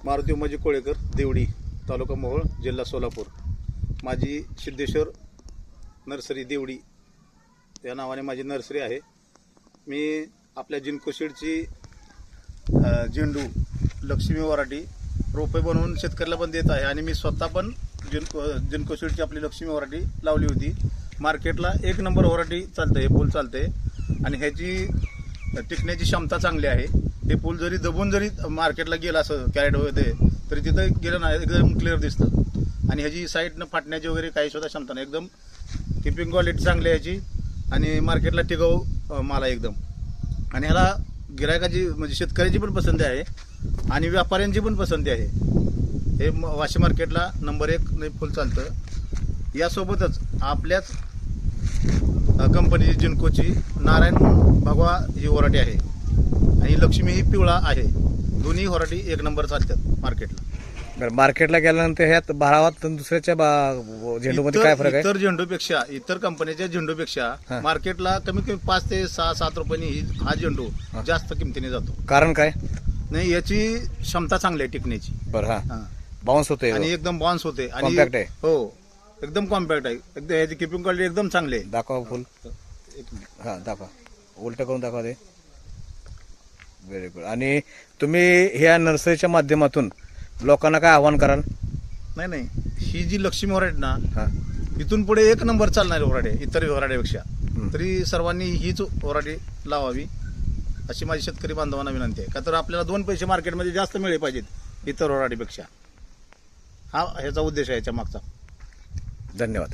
मारुती उमाजी कोळेकर, देवडी, तालुका मोहोळ, जिल्हा सोलापूर. माझी सिद्धेश्वर नर्सरी देवडी या नावाने माझी नर्सरी आहे. मी आपल्या जिनकोशीडची झेंडू लक्ष्मी वराठी रोपे बनवून शेतकऱ्याला पण देत आहे आणि मी स्वतः पण जिनकोशीडची आपली लक्ष्मी वराठी लावली होती. मार्केटला एक नंबर वराठी चालते, हे फूल चालते आणि ह्याची टिकण्याची क्षमता चांगली आहे. हे फूल जरी दबून जरी मार्केटला गेलं असं कॅरेटमध्ये तरी तिथं गेलं नाही, एकदम क्लिअर दिसतं आणि ह्याची साईडनं फाटण्याची वगैरे काही सुद्धा क्षमता नाही. एकदम किपिंग क्वालिटी चांगली आहे ह्याची आणि मार्केटला टिकाऊ माल आहे एकदम. आणि ह्याला गिरायकाची म्हणजे शेतकऱ्याची पण पसंती आहे आणि व्यापाऱ्यांची पण पसंती आहे. हे वाशी मार्केटला नंबर 1 फुल चालतं. यासोबतच आपल्याच कंपनीची जिनकोची नारायण भगवा ही वराठी आहे आणि लक्ष्मी ही पिवळा आहे. दोन्ही वराठी 1 नंबर चालतात मार्केटला. बरं, मार्केटला गेल्यानंतर ह्यात भावात दुसऱ्याच्या झेंडूमध्ये काय फरक आहे? इतर झेंडूपेक्षा, इतर कंपनीच्या झेंडूपेक्षा मार्केटला कमीत कमी 5 ते 6-7 रुपयांनी हा झेंडू जास्त किमतीने जातो. कारण काय? नाही, याची क्षमता चांगली आहे टिकण्याची. बरं, हा बाउन्स होते आणि एकदम बाउन्स होते आणि कॉम्पॅक्ट आहे. हो, एकदम कॉम्पॅक्ट आहे. एकदम याची किपिंग क्वालिटी एकदम चांगली आहे. दाखवा फुल. हा, दाखवा, उलट करून दाखवा ते. Very good. आणि तुम्ही ह्या नर्सरीच्या माध्यमातून लोकांना काय आव्हान कराल? नाही, ही जी लक्ष्मी वराठी ना, हा, इथून पुढे 1 नंबर चालणारी वराठी इतर वराठीपेक्षा. तरी सर्वांनी हीच वराठी लावावी अशी माझी शेतकरी बांधवांना विनंती आहे. का तर आपल्याला 2 पैसे मार्केटमध्ये जास्त मिळले पाहिजेत इतर वराठीपेक्षा. हा ह्याचा उद्देश आहे याच्या मागचा. धन्यवाद.